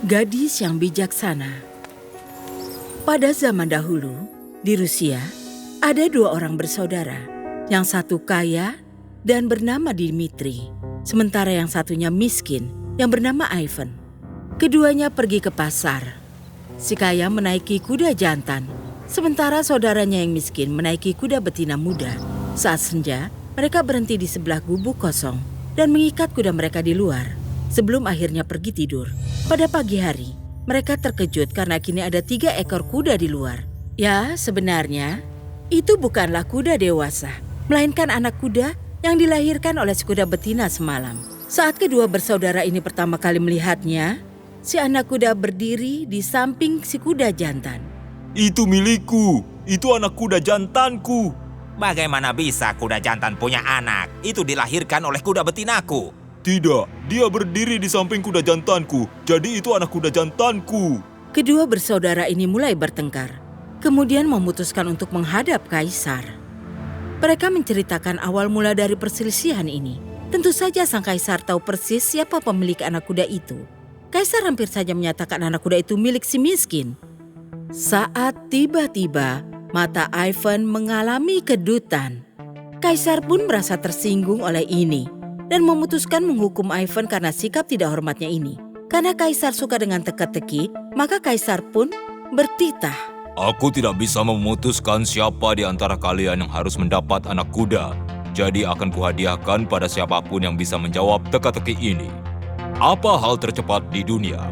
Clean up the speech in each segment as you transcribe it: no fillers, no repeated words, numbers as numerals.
Gadis yang bijaksana. Pada zaman dahulu, di Rusia, ada dua orang bersaudara. Yang satu kaya dan bernama Dmitri, sementara yang satunya miskin yang bernama Ivan. Keduanya pergi ke pasar. Si kaya menaiki kuda jantan, sementara saudaranya yang miskin menaiki kuda betina muda. Saat senja, mereka berhenti di sebelah gubuk kosong dan mengikat kuda mereka di luar. Sebelum akhirnya pergi tidur. Pada pagi hari, mereka terkejut karena kini ada 3 ekor kuda di luar. Ya, sebenarnya itu bukanlah kuda dewasa, melainkan anak kuda yang dilahirkan oleh si kuda betina semalam. Saat kedua bersaudara ini pertama kali melihatnya, si anak kuda berdiri di samping si kuda jantan. Itu milikku, itu anak kuda jantanku. Bagaimana bisa kuda jantan punya anak? Itu dilahirkan oleh kuda betinaku. Tidak, dia berdiri di samping kuda jantanku, jadi itu anak kuda jantanku. Kedua bersaudara ini mulai bertengkar, kemudian memutuskan untuk menghadap kaisar. Mereka menceritakan awal mula dari perselisihan ini. Tentu saja sang kaisar tahu persis siapa pemilik anak kuda itu. Kaisar hampir saja menyatakan anak kuda itu milik si miskin. Saat tiba-tiba mata Ivan mengalami kedutan. Kaisar pun merasa tersinggung oleh ini dan memutuskan menghukum Ivan karena sikap tidak hormatnya ini. Karena kaisar suka dengan teka-teki, maka kaisar pun bertitah. Aku tidak bisa memutuskan siapa di antara kalian yang harus mendapat anak kuda. Jadi akan kuhadiahkan pada siapapun yang bisa menjawab teka-teki ini. Apa hal tercepat di dunia?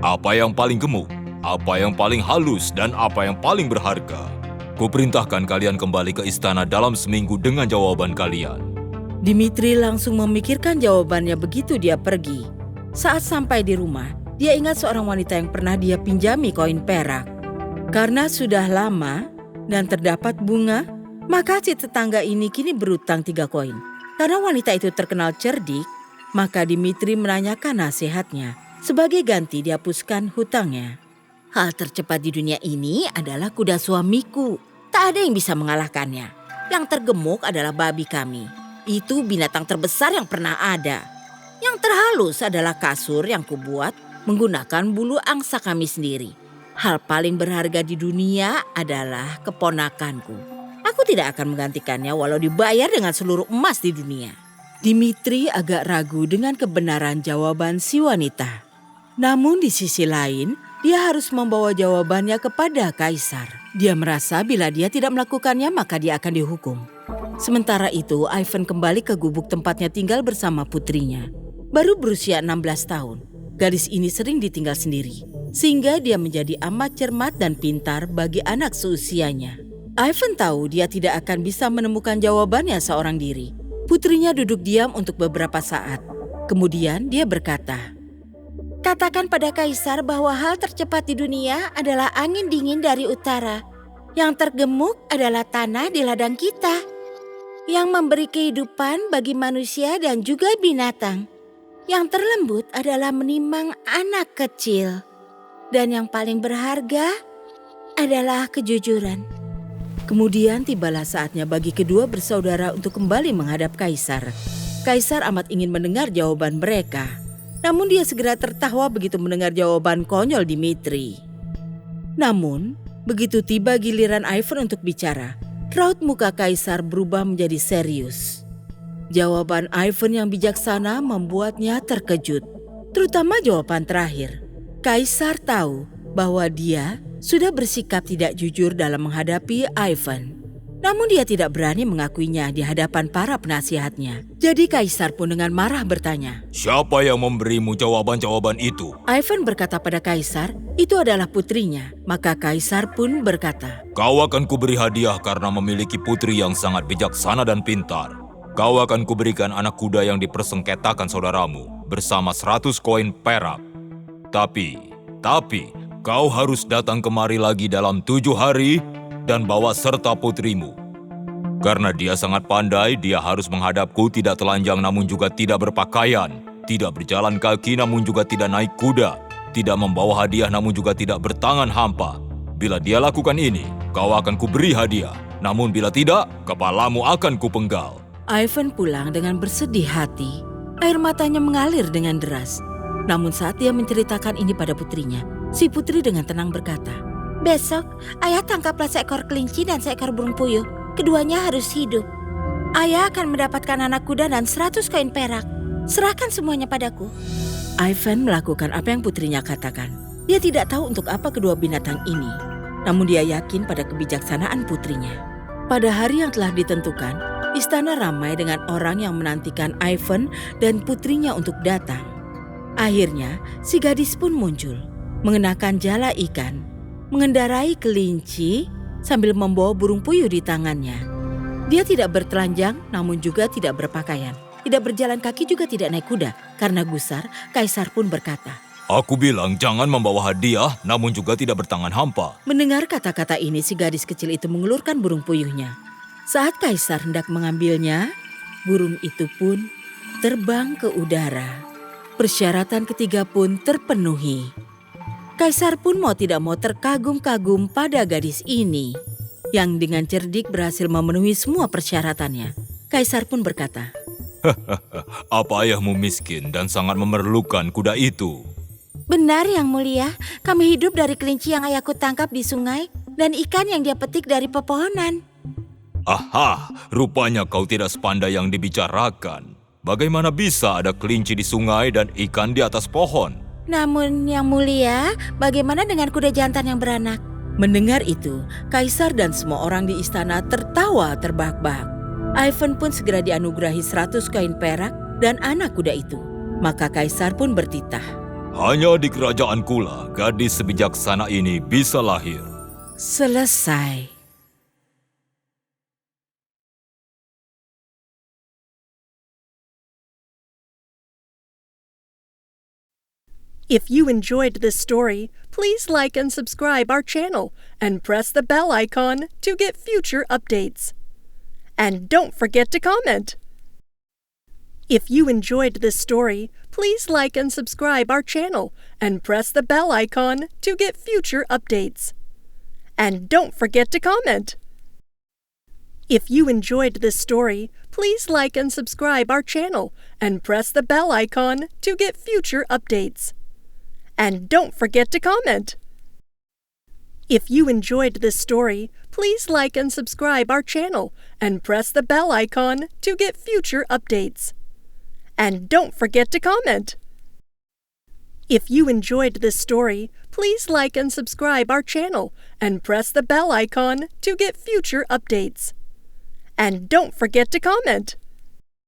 Apa yang paling gemuk? Apa yang paling halus? Dan apa yang paling berharga? Kuperintahkan kalian kembali ke istana dalam seminggu dengan jawaban kalian. Dmitri langsung memikirkan jawabannya begitu dia pergi. Saat sampai di rumah, dia ingat seorang wanita yang pernah dia pinjami koin perak. Karena sudah lama dan terdapat bunga, maka si tetangga ini kini berutang 3 koin. Karena wanita itu terkenal cerdik, maka Dmitri menanyakan nasihatnya. Sebagai ganti dihapuskan hutangnya. Hal tercepat di dunia ini adalah kuda suamiku. Tak ada yang bisa mengalahkannya. Yang tergemuk adalah babi kami. Itu binatang terbesar yang pernah ada. Yang terhalus adalah kasur yang kubuat menggunakan bulu angsa kami sendiri. Hal paling berharga di dunia adalah keponakanku. Aku tidak akan menggantikannya walau dibayar dengan seluruh emas di dunia. Dmitri agak ragu dengan kebenaran jawaban si wanita. Namun di sisi lain, dia harus membawa jawabannya kepada kaisar. Dia merasa bila dia tidak melakukannya maka dia akan dihukum. Sementara itu, Ivan kembali ke gubuk tempatnya tinggal bersama putrinya. Baru berusia 16 tahun, gadis ini sering ditinggal sendiri. Sehingga dia menjadi amat cermat dan pintar bagi anak seusianya. Ivan tahu dia tidak akan bisa menemukan jawabannya seorang diri. Putrinya duduk diam untuk beberapa saat. Kemudian dia berkata, "Katakan pada kaisar bahwa hal tercepat di dunia adalah angin dingin dari utara. Yang tergemuk adalah tanah di ladang kita. Yang memberi kehidupan bagi manusia dan juga binatang. Yang terlembut adalah menimang anak kecil. Dan yang paling berharga adalah kejujuran." Kemudian tibalah saatnya bagi kedua bersaudara untuk kembali menghadap kaisar. Kaisar amat ingin mendengar jawaban mereka. Namun dia segera tertawa begitu mendengar jawaban konyol Dmitri. Namun, begitu tiba giliran Ivan untuk bicara, raut muka kaisar berubah menjadi serius. Jawaban Ivan yang bijaksana membuatnya terkejut, terutama jawaban terakhir. Kaisar tahu bahwa dia sudah bersikap tidak jujur dalam menghadapi Ivan. Namun dia tidak berani mengakuinya di hadapan para penasihatnya. Jadi kaisar pun dengan marah bertanya, Siapa yang memberimu jawaban-jawaban itu? Ivan berkata pada kaisar, itu adalah putrinya. Maka kaisar pun berkata, Kau akan kuberi hadiah karena memiliki putri yang sangat bijaksana dan pintar. Kau akan kuberikan anak kuda yang dipersengketakan saudaramu bersama 100 koin perak. Tapi, kau harus datang kemari lagi dalam 7 hari dan bawa serta putrimu. Karena dia sangat pandai, dia harus menghadapku tidak telanjang namun juga tidak berpakaian, tidak berjalan kaki namun juga tidak naik kuda, tidak membawa hadiah namun juga tidak bertangan hampa. Bila dia lakukan ini, kau akan kuberi hadiah. Namun bila tidak, kepalamu akan kupenggal. Ivan pulang dengan bersedih hati. Air matanya mengalir dengan deras. Namun saat dia menceritakan ini pada putrinya, si putri dengan tenang berkata, "Besok, ayah tangkaplah seekor kelinci dan seekor burung puyuh. Keduanya harus hidup. Ayah akan mendapatkan anak kuda dan 100 koin perak. Serahkan semuanya padaku." Ivan melakukan apa yang putrinya katakan. Dia tidak tahu untuk apa kedua binatang ini, namun dia yakin pada kebijaksanaan putrinya. Pada hari yang telah ditentukan, istana ramai dengan orang yang menantikan Ivan dan putrinya untuk datang. Akhirnya, si gadis pun muncul, mengenakan jala ikan, mengendarai kelinci sambil membawa burung puyuh di tangannya. Dia tidak bertelanjang, namun juga tidak berpakaian. Tidak berjalan kaki juga tidak naik kuda. Karena gusar, kaisar pun berkata, Aku bilang jangan membawa hadiah, namun juga tidak bertangan hampa. Mendengar kata-kata ini, si gadis kecil itu mengelurkan burung puyuhnya. Saat kaisar hendak mengambilnya, burung itu pun terbang ke udara. Persyaratan ketiga pun terpenuhi. Kaisar pun mau tidak mau terkagum-kagum pada gadis ini, yang dengan cerdik berhasil memenuhi semua persyaratannya. Kaisar pun berkata, Apa ayahmu miskin dan sangat memerlukan kuda itu? "Benar, Yang Mulia, kami hidup dari kelinci yang ayahku tangkap di sungai dan ikan yang dia petik dari pepohonan." Aha, rupanya kau tidak sepandai yang dibicarakan. Bagaimana bisa ada kelinci di sungai dan ikan di atas pohon? "Namun, Yang Mulia, bagaimana dengan kuda jantan yang beranak?" Mendengar itu, kaisar dan semua orang di istana tertawa terbahak-bahak. Ivan pun segera dianugerahi 100 koin perak dan anak kuda itu. Maka kaisar pun bertitah, Hanya di kerajaan Kula, gadis sebijaksana ini bisa lahir. Selesai. If you enjoyed this story, please like and subscribe our channel and press the bell icon to get future updates. And don't forget to comment. If you enjoyed this story, please like and subscribe our channel and press the bell icon to get future updates. And don't forget to comment. If you enjoyed this story, please like and subscribe our channel and press the bell icon to get future updates. And don't forget to comment. If you enjoyed this story, please like and subscribe our channel and press the bell icon to get future updates. And don't forget to comment. If you enjoyed this story, please like and subscribe our channel and press the bell icon to get future updates. And don't forget to comment.